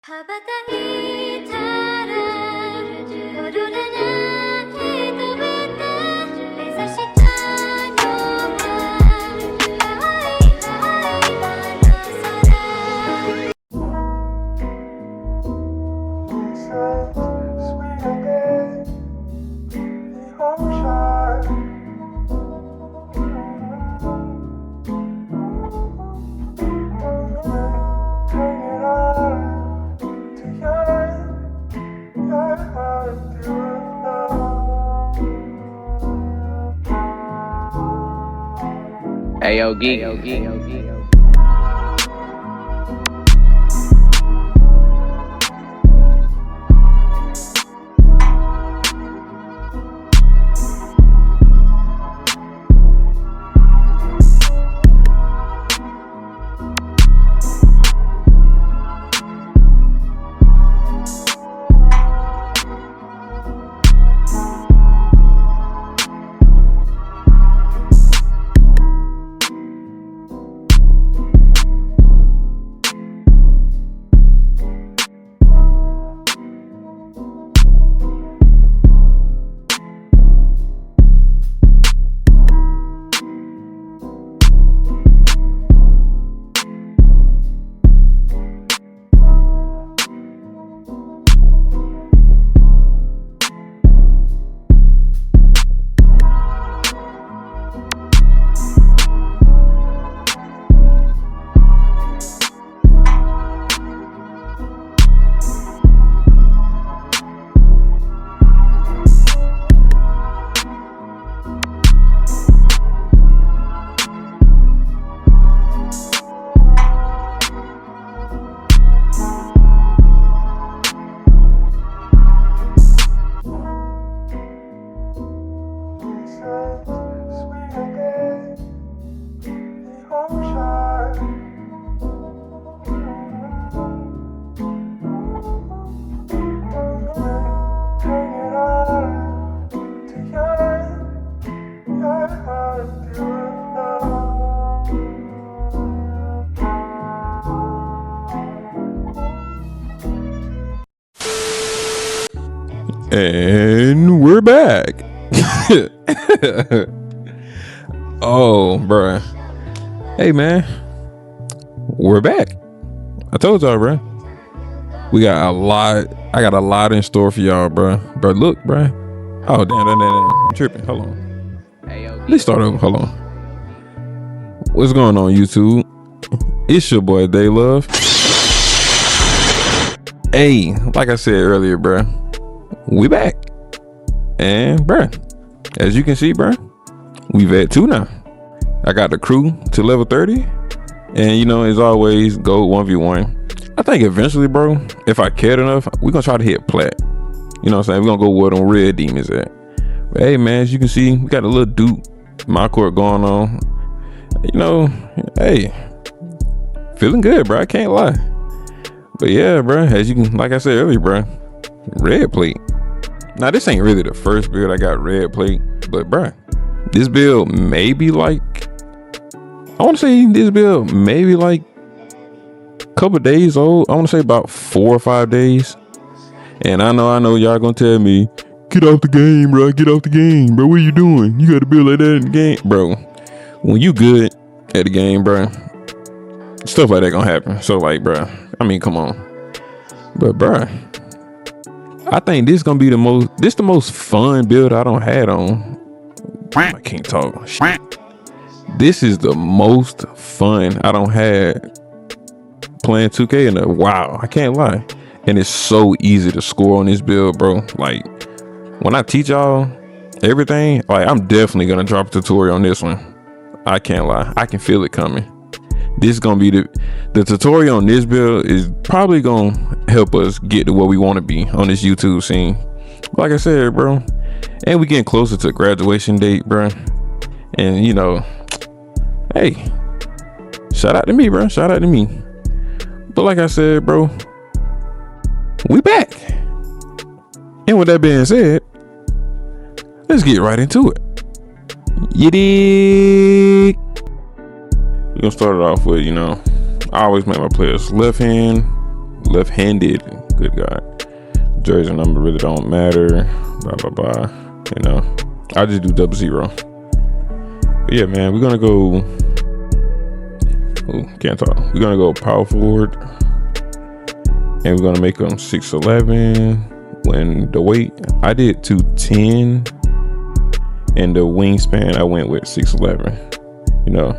羽ばたいたら踊れない飛べて目指したのは青い青いあの空 Sweet again, the home shot. Hang it on to your heart to love. Ayo, geek. Sweet again, the home shot. Hang it on to your heart to love. And we're back. Oh, bruh. Hey, man. We're back. I told y'all, bruh. We got a lot. I got a lot in store for y'all, bruh. Bruh, look, bruh. Oh, damn. I'm tripping. Hold on. Let's start over. Hold on. What's going on, YouTube? It's your boy, Day Love. Hey, like I said earlier, bruh. We back. And, bruh, as you can see, bruh, we've at 2 now. I got the crew to level 30. And, you know, as always, go 1v1. I think eventually, bro, if I cared enough, we're going to try to hit plat. You know what I'm saying? We're going to go where them red demons at. But, hey, man, as you can see, we got a little dupe my court going on. You know, hey, feeling good, bro. I can't lie. But, yeah, bro, as you can, like I said earlier, bro, red plate. Now, this ain't really the first build I got red plate, but bruh, this build may be like, I want to say this build maybe like a couple days old. I want to say about 4 or 5 days. And I know y'all gonna tell me, get off the game, bro. Get off the game, bro. What are you doing? You got to build like that in the game, bro. When you good at the game, bro, stuff like that gonna happen. So like, bro, I mean, come on, but bruh, I think this gonna be the most fun build I don't had on. I can't talk. This is the most fun I don't had playing 2K in a while. I can't lie. And it's so easy to score on this build, bro. Like, when I teach y'all everything, like, I'm definitely gonna drop a tutorial on this one. I can't lie. I can feel it coming. This is gonna be the tutorial on this build is probably gonna help us get to where we want to be on this YouTube scene. Like I said, bro, and we getting closer to graduation date, bro. And you know, hey, shout out to me, bro. Shout out to me. But like I said, bro, we back. And with that being said, let's get right into it. You dig? We're gonna start it off with, you know, I always make my players left hand, left-handed. Good God. Jersey number really don't matter. Blah, blah, blah. You know, I just do 00. But yeah, man, we're gonna go. Oh, can't talk. We're gonna go power forward, and we're gonna make them 6'11". When the weight, I did 210, and the wingspan I went with 6'11". You know,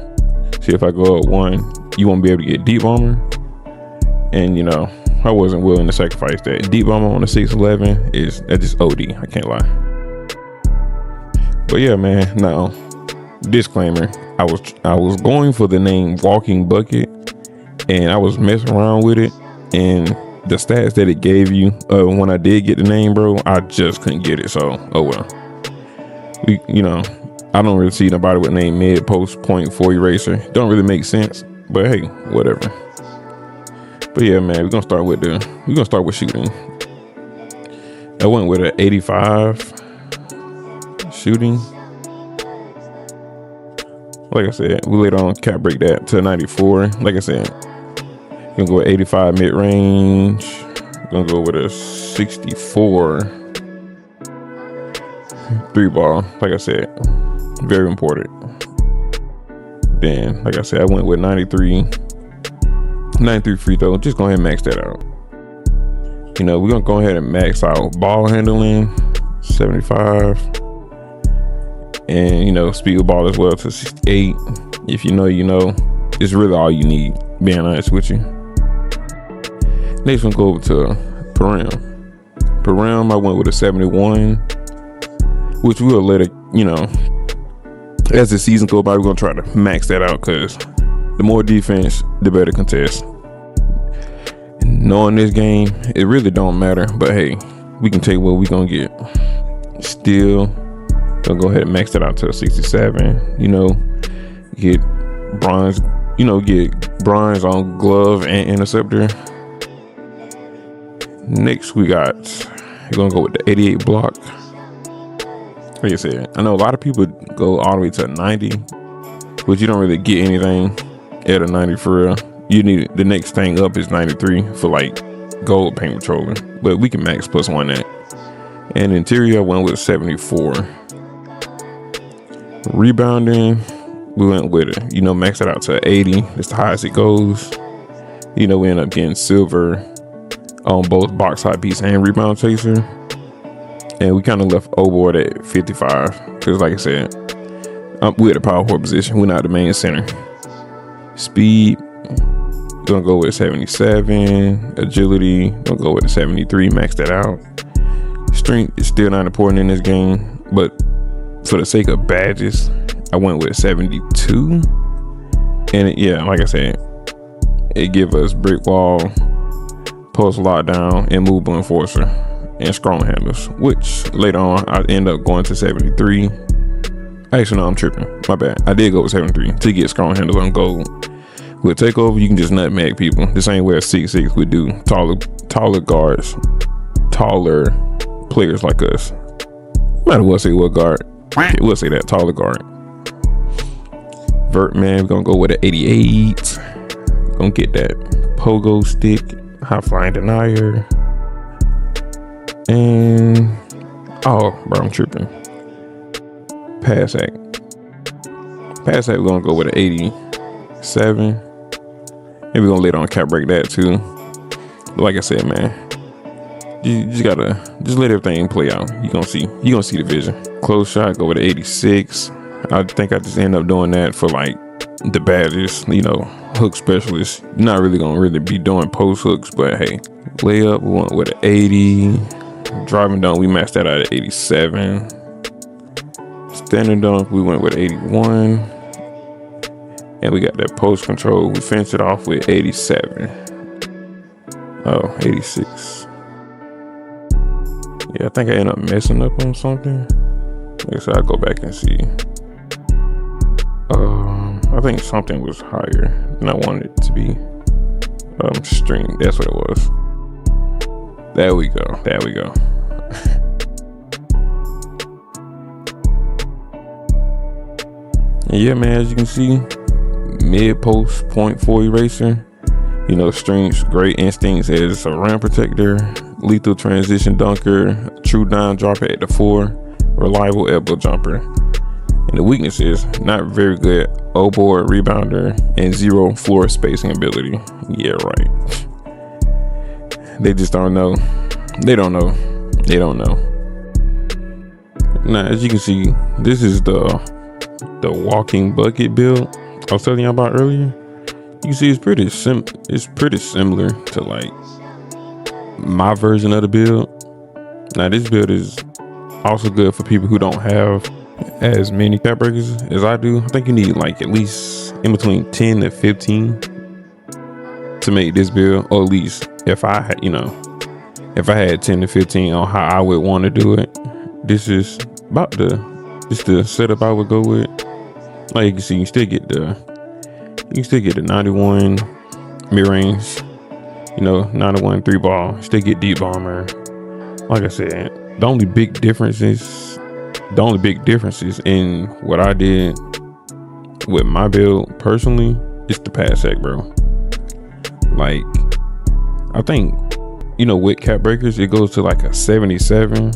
see, if I go up 1, you won't be able to get deep bomber, and you know, I wasn't willing to sacrifice that. Deep bomber on the 6'11" that's just OD. I can't lie. But yeah, man. Now, disclaimer: I was going for the name Walking Bucket, and I was messing around with it, and the stats that it gave you when I did get the name, bro, I just couldn't get it. So, oh well. You know, I don't really see nobody with name mid post point for eraser. Don't really make sense, but hey, whatever. But yeah, man, we're gonna start with shooting. I went with an 85 shooting. Like I said, we later on cap break that to 94. Like I said, gonna go with 85 mid range. Gonna go with a 64 3-ball. Like I said, very important. Then, like I said, I went with 93 free throw. Just go ahead and max that out. You know, we're gonna go ahead and max out ball handling 75, and you know, speed of ball as well to 68. If you know, you know. It's really all you need, being honest with you. Next one, go over to Param. I went with a 71, which we'll let it, you know, as the season goes by, we're gonna try to max that out, because the more defense, the better contest. And knowing this game, it really don't matter, but hey, we can take what we gonna get. Still gonna go ahead and max that out to a 67. You know, get bronze. You know, get bronze on glove and interceptor. Next, we're gonna go with the 88 block. Like I said, I know a lot of people go all the way to 90, but you don't really get anything at a 90 for real. You need the next thing up is 93 for like gold paint patrolling, but we can max +1 that. And interior, I went with 74. Rebounding, we went with it. You know, max it out to 80. It's the highest it goes. You know, we end up getting silver on both box high piece and rebound chaser. And we kind of left overboard at 55, because like I said, we're at the power forward position. We're not the main center. Speed, gonna go with 77. Agility, gonna go with a 73. Max that out. Strength is still not important in this game, but for the sake of badges, I went with 72. And yeah, like I said, it give us brick wall, post lockdown, and move enforcer, and strong handles, which later on I end up going to 73. Actually, no, I'm tripping. My bad. I did go with 73 to get strong handles on gold. With takeover, you can just nutmeg people the same way a 6'6" would do taller guards, taller players like us. Might as well say what guard. Okay, we'll say that taller guard. Vert, man, we're gonna go with an 88. Gonna get that pogo stick, high flying denier. And oh, bro, I'm tripping. Pass act, we're gonna go with an 87. And we're gonna later on cap break that too. But like I said, man, you just gotta let everything play out. You gonna see the vision. Close shot, go with an 86. I think I just end up doing that for like the badges, you know, hook specialist. You're not really gonna be doing post hooks, but hey, layup, we went with an 80. Driving dunk, we matched that out at 87. Standing dunk, we went with 81. And we got that post control, we finished it off with 87. Oh, 86. Yeah, I think I ended up messing up on something. So I'll go back and see. I think something was higher than I wanted it to be. String, that's what it was. There we go. And yeah, man, as you can see, mid post point for eraser. You know, strengths, great instincts as a rim protector, lethal transition dunker, true dime dropper at the 4, reliable elbow jumper. And the weaknesses, not very good O-board rebounder and 0 floor spacing ability. Yeah, right. They just don't know. They don't know. They don't know. Now, as you can see, this is the walking bucket build I was telling you about earlier. You can see it's pretty similar to like my version of the build. Now, this build is also good for people who don't have as many cap breakers as I do. I think you need like at least in between 10 to 15 to make this build, or at least if I had, if I had 10 to 15 on how I would want to do it. This is about the setup I would go with. Like you can see, you still get the 91 mid-range, 91 3 ball, still get deep bomber. Like I said, the only big differences in what I did with my build personally is the pass sec, bro. Like, I think, with cap breakers, it goes to like a 77.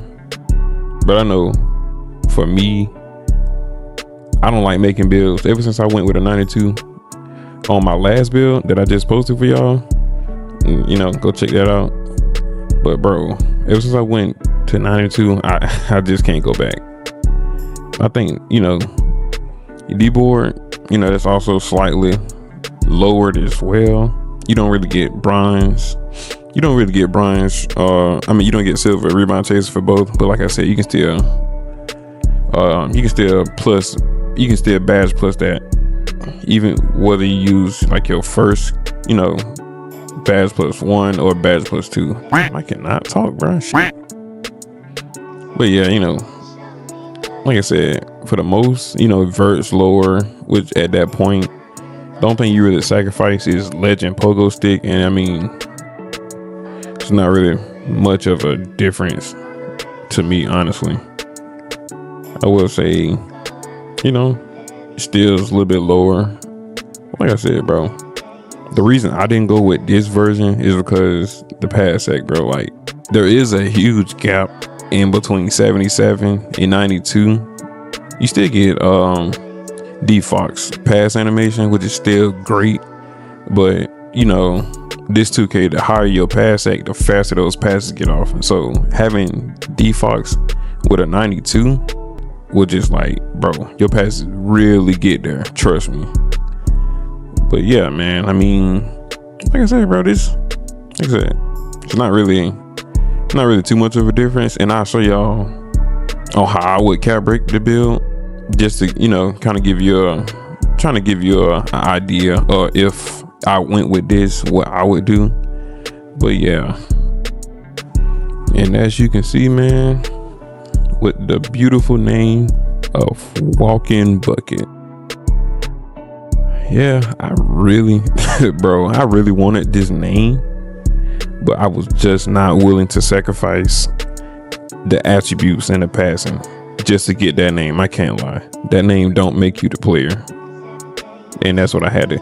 But I know for me, I don't like making builds. Ever since I went with a 92 on my last build that I just posted for y'all, go check that out. But bro, ever since I went to 92, I just can't go back. I think, D-board, that's also slightly lowered as well. You don't really get bronze. You don't get silver rebound chaser for both. But like I said, you can still badge plus that, even whether you use like your first, badge plus 1 or badge plus 2. I cannot talk, bro. Shit. But yeah, like I said, for the most, verts lower, which at that point, the only thing you really sacrifice is legend pogo stick, and I mean, it's not really much of a difference to me, honestly. I will say, still is a little bit lower. Like I said, bro, the reason I didn't go with this version is because the pass sec, bro. Like, there is a huge gap in between 77 and 92. You still get D-Fox pass animation, which is still great, but this 2K, the higher your pass sec, the faster those passes get off. So having D-Fox with a 92 would just like, bro, your passes really get there, trust me. But yeah, man, I mean, like I said, bro, it's not really too much of a difference, and I'll show y'all on how I would cap break the build, just to kind of give you an idea, or if I went with this, what I would do. But yeah, and as you can see, man, with the beautiful name of Walking Bucket, yeah, I really wanted this name, but I was just not willing to sacrifice the attributes and the passing just to get that name. I can't lie, that name don't make you the player, and that's what I had to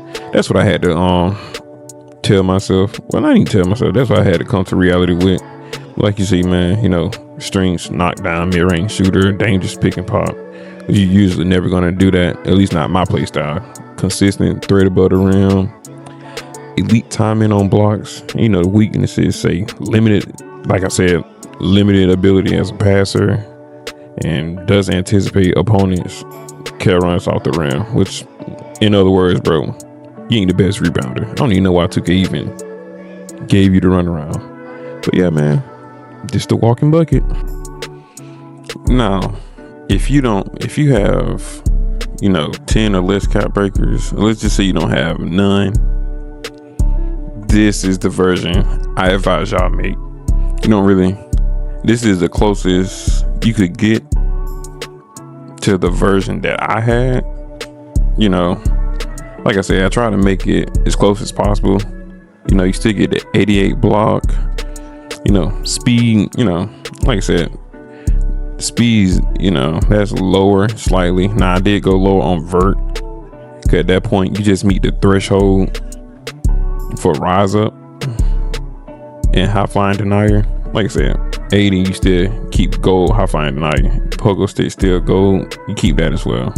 tell myself. Well, not even tell myself, that's what I had to come to reality with. Like you see, man, strengths, knockdown, mid-range shooter, dangerous pick and pop. You're usually never gonna do that, at least not my play style. Consistent threat above the rim, elite timing on blocks. The weaknesses, say limited, like I said, limited ability as a passer, and does anticipate opponents' kill runs off the rim, which, in other words, bro, you ain't the best rebounder. I don't even know why 2K even gave you the runaround. But yeah, man, just the walking bucket. Now, if you have 10 or less cap breakers, let's just say you don't have none, this is the version I advise y'all make. This is the closest you could get to the version that I had. Like I said, I try to make it as close as possible. You still get the 88 block, speed, like I said, speeds, that's lower slightly. Now, I did go lower on vert, because at that point you just meet the threshold for rise up and high flying denier, like I said, 80, you still keep gold high flying denier. Pogo stick still gold, you keep that as well.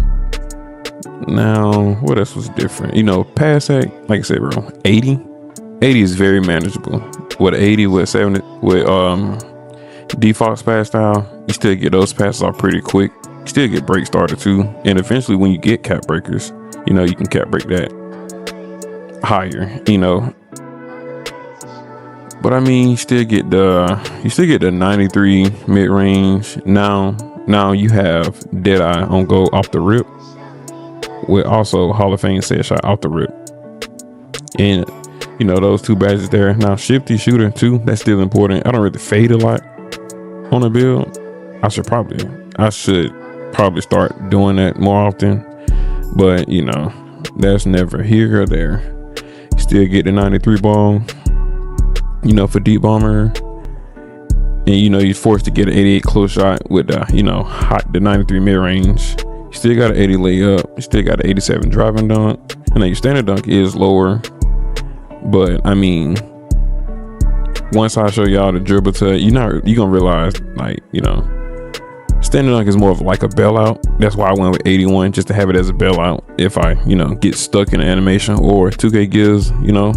Now, what else was different? You know, pass hack, like I said, bro, 80 is very manageable. With 80, with 70, with default pass style, you still get those passes off pretty quick. You still get break started too, and eventually when you get cap breakers, you know, you can cap break that higher, you know. But I mean, you still get the 93 mid range. Now you have Deadeye on gold off the rip, with also Hall of Fame set shot off the rip, and you know, those two badges there. Now shifty shooter too, that's still important. I don't really fade a lot on the build. I should probably start doing that more often, but you know, that's never here or there. Still get the 93 ball, you know, for deep bomber, and you know, you're forced to get an 88 close shot with the, you know, the 93 mid range. You still got an 80 layup, you still got an 87 driving dunk, and then your standard dunk is lower. But I mean, once I show y'all the dribble to, you're gonna realize, like, you know, standard dunk is more of like a bailout. That's why I went with 81, just to have it as a bailout if I, you know, get stuck in an animation, or 2K gives, you know,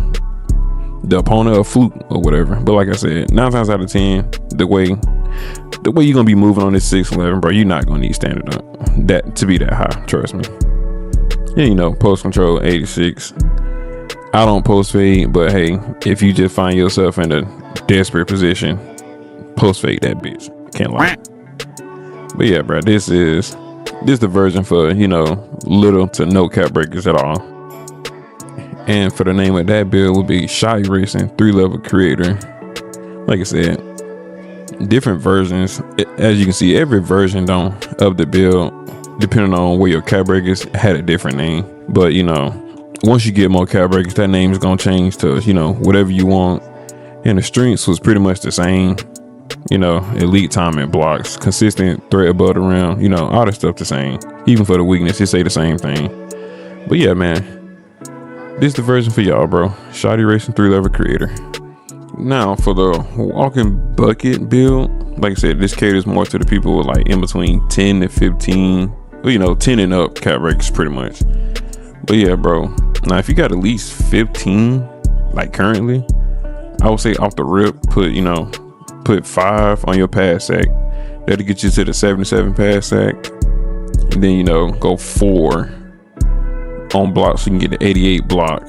the opponent a fluke or whatever. But like I said, 9 times out of 10, the way you're gonna be moving on this 611, bro, you're not gonna need standard dunk that to be that high, trust me. And you know, post control 86. I don't post fade, but hey, if you just find yourself in a desperate position, post fade that bitch. Can't lie. But yeah, bro, this is the version for, you know, little to no cap breakers at all. And for the name of that build would be Shy Racing 3-level creator. Like I said, different versions. As you can see, every version of the build, depending on where your cap breakers, had a different name. But you know, once you get more cap breakers, that name is gonna change to, you know, whatever you want. And the strengths was pretty much the same. You know, elite time and blocks, consistent threat above the rim, you know, all that stuff the same. Even for the weakness, it say the same thing. But yeah, man, this is the version for y'all, bro. Shoddy Racing 3-level creator. Now for the walking bucket build, like I said, this caters more to the people with like in between 10 to 15, well, you know, 10 and up cap breakers pretty much. But yeah, bro, now if you got at least 15, like currently, I would say off the rip, put 5 on your pass sack. That'll get you to the 77 pass sack. And then, you know, go 4 on block so you can get the 88 block.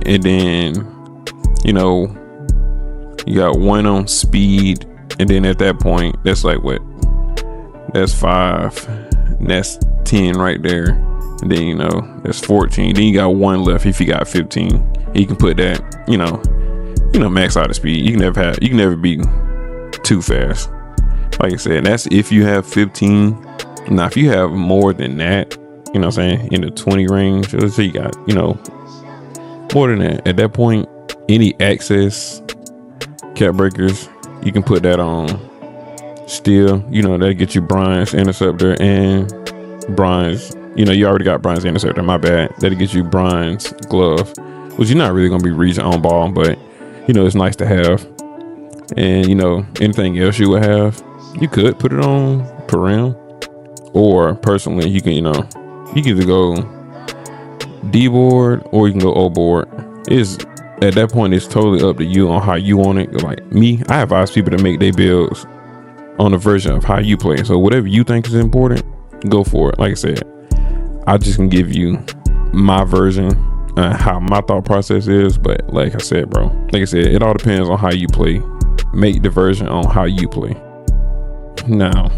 And then, you know, you got 1 on speed. And then at that point, that's like what? That's 5. And that's 10 right there. And then, you know, that's 14. Then you got 1 left if you got 15. And you can put that, you know, max out of speed. You can never be too fast. Like I said, that's if you have 15. Now if you have more than that, you know what I'm saying, in the 20 range, let's say you got, you know, more than that, at that point, any access cap breakers, you can put that on still. You know, that get you bronze interceptor and bronze, you know, you already got bronze interceptor, my bad. That'll get you bronze glove, which you're not really gonna be reaching on ball, but you know, it's nice to have. And you know, anything else you would have, you could put it on param, or personally, you can, you know, you can either go D board or you can go O board. Is at that point, it's totally up to you on how you want it. Like me, I advise people to make their builds on the version of how you play. So whatever you think is important, go for it. Like I said, I just can give you my version, how my thought process is. But like I said, bro, like I said, it all depends on how you play. Make the version on how you play. Now,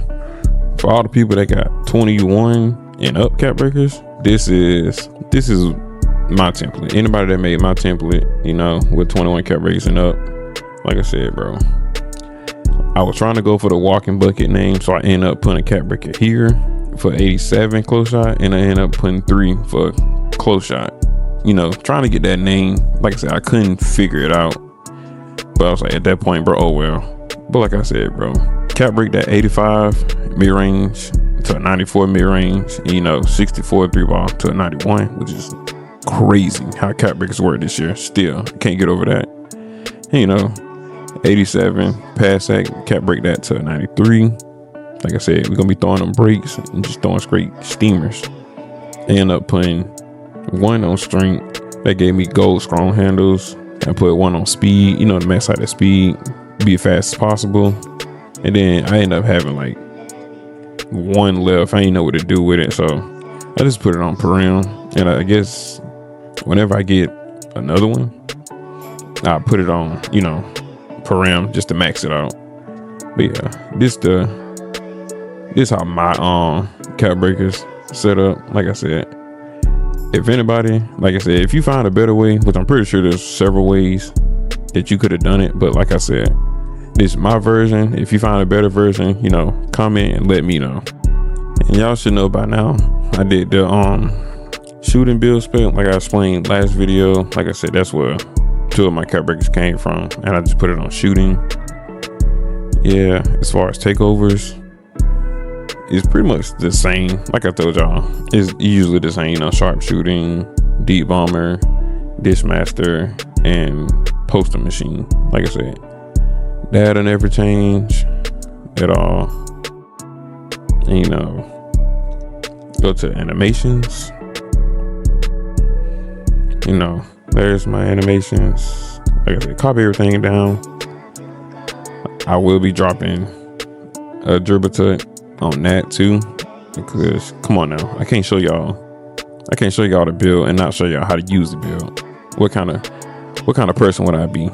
for all the people that got 21 and up cap breakers, this is my template. Anybody that made my template, you know, with 21 cap breakers and up, like I said, bro, I was trying to go for the walking bucket name, so I end up putting a cap breaker here for 87 close shot, and I end up putting 3 for close shot. You know, trying to get that name. Like I said, I couldn't figure it out, but I was like, at that point, bro, oh well. But like I said, bro, cap break that 85 mid range to a 94 mid range, and, you know, 64 3 ball to a 91, which is crazy how cap breakers work this year. Still can't get over that. And, you know, 87 pass sack, cap break that to 93. Like I said, we're gonna be throwing them breaks and just throwing straight steamers. I end up putting one on strength. That gave me gold strong handles. I put one on speed, you know, to max out that speed, be as fast as possible. And then I end up having like one left. I didn't know what to do with it, so I just put it on param. And I guess whenever I get another one, I put it on, you know, param just to max it out. But yeah, this how my cap breakers set up. Like I said, if anybody, like I said, if you find a better way, which I'm pretty sure there's several ways that you could have done it, but like I said, this is my version. If you find a better version, you know, comment and let me know. And y'all should know by now, I did the shooting build spec like I explained last video. Like I said, that's where 2 of my cap breakers came from, and I just put it on shooting. Yeah, as far as takeovers, it's pretty much the same. Like I told y'all, it's usually the same, you know, sharpshooting, deep bomber, dishmaster, and poster machine. Like I said, that'll never change at all. And, you know, go to animations. You know, there's my animations. Like I said, copy everything down. I will be dropping a dribble tut on that too, because come on now, I can't show y'all the build and not show y'all how to use the build. What kind of person would I be?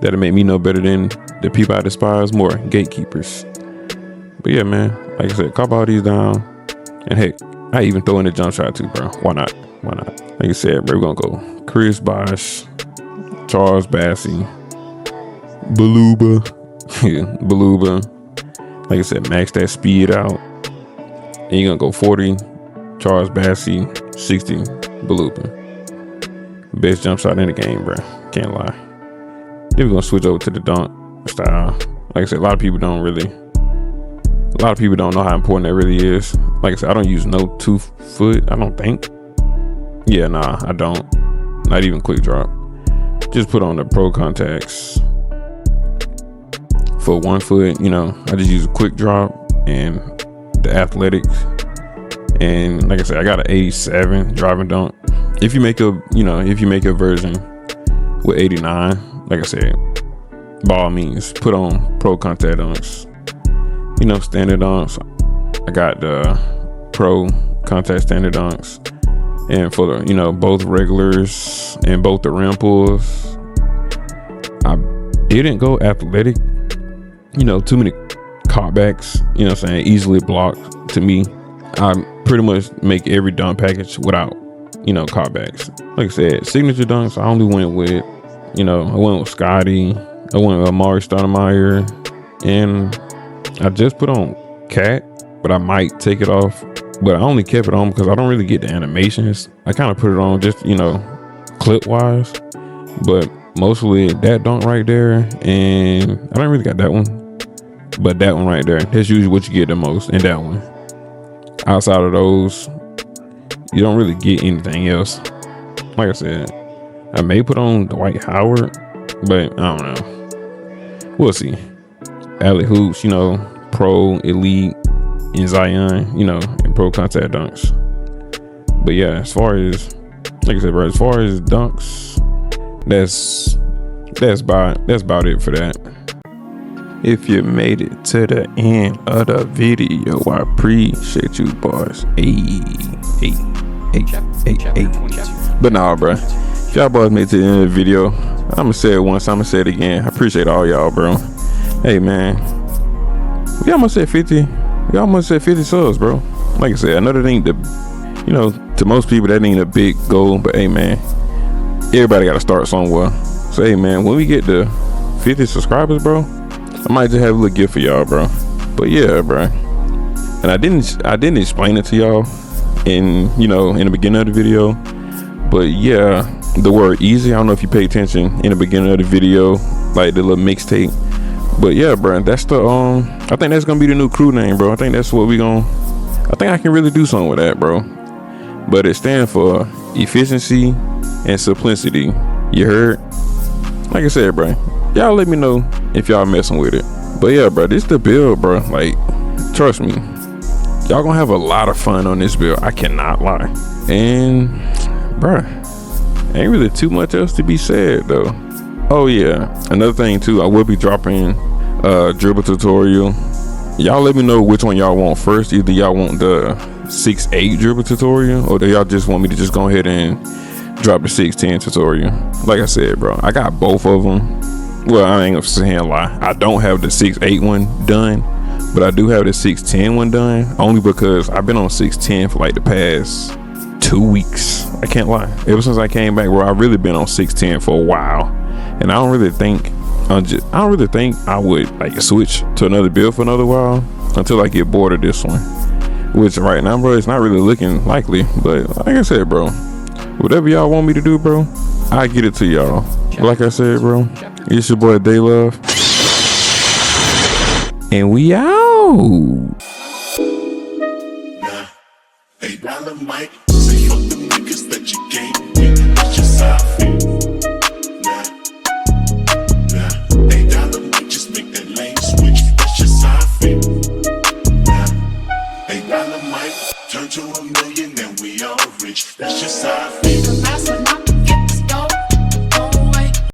That'll make me know better than the people I despise more, gatekeepers. But yeah, man, like I said, copy all these down. And heck, I even throw in a jump shot too, bro. Why not? Like I said, bro, we're gonna go Chris Bosh, Charles Bassey, Beluba. Beluba. Like I said, max that speed out. And you're gonna go 40 Charles Bassey, 60 Beluba. Best jump shot in the game, bro. Can't lie. Then we're gonna switch over to the dunk style. Like I said, a lot of people don't know how important that really is. Like I said, I don't use no 2 foot, I don't think. Yeah, nah, I don't. Not even quick drop. Just put on the pro contacts. For 1 foot, you know, I just use a quick drop and the athletics. And like I said, I got an 87 driving dunk. If you make a version with 89, like I said, by all means, put on pro contact dunks. You know, standard dunks. I got the pro contact standard dunks. And for the, you know, both regulars and both the rim pulls, I didn't go athletic. You know, too many cutbacks, you know what I'm saying, easily blocked to me. I pretty much make every dunk package without, you know, cutbacks. Like I said, signature dunks, I only went with, you know, I went with Scotty, I went with Amari Stoudemire, and I just put on Cat, but I might take it off. But I only kept it on because I don't really get the animations. I kind of put it on just, you know, clip wise, but mostly that dunk right there, and I don't really got that one. But that one right there, that's usually what you get the most. And that one, outside of those, you don't really get anything else. Like I said, I may put on Dwight Howard, but I don't know. We'll see. Alley hoops, you know, pro, elite, and Zion, you know, and pro contact dunks. But yeah, as far as, like I said, bro, as far as dunks, that's about it for that. If you made it to the end of the video, I appreciate you, boys. Hey. But nah, bro, if y'all boys made it to the end of the video, I'ma say it once, I'ma say it again. I appreciate all y'all, bro. Hey, man, we almost said 50. We almost said 50 subs, bro. Like I said, I know that ain't the, you know, to most people that ain't a big goal, but hey, man, everybody got to start somewhere. So hey, man, when we get to 50 subscribers, bro, I might just have a little gift for y'all, bro. But yeah, bro, and I didn't explain it to y'all in, you know, in the beginning of the video, but yeah, the word easy, I don't know if you pay attention in the beginning of the video, like the little mixtape. But yeah, bro, that's the I think that's gonna be the new crew name, bro. I think that's what I think I can really do something with that, bro. But it stands for efficiency, and simplicity. You heard? Like I said, bro, y'all let me know if y'all messing with it. But yeah, bro, this the build, bro. Like, trust me, y'all gonna have a lot of fun on this build. I cannot lie. And bro, ain't really too much else to be said though. Oh yeah, another thing too, I will be dropping dribble tutorial. Y'all let me know which one y'all want first. Either y'all want the 6'8" dribble tutorial, or do y'all just want me to just go ahead and drop the 6'10" tutorial. Like I said, bro, I got both of them. Well, I ain't gonna sit here and lie, I don't have the 6'8" one done, but I do have the 6'10" one done, only because I've been on 6'10" for like the past 2 weeks. I can't lie, ever since I came back, bro, I've really been on 6'10" for a while, and I don't really think I would like switch to another build for another while until I get bored of this one, which right now, bro, it's not really looking likely. But like I said, bro, whatever y'all want me to do, bro, I get it to y'all. Like I said, bro, it's your boy Day Love, and we out. $8 mic, say fuck the niggas that you can't win. That's just how I feel. $8 mic, just make that lane switch. That's just how I feel. $8 mic, turn to $1 million and we all rich. That's just how I feel.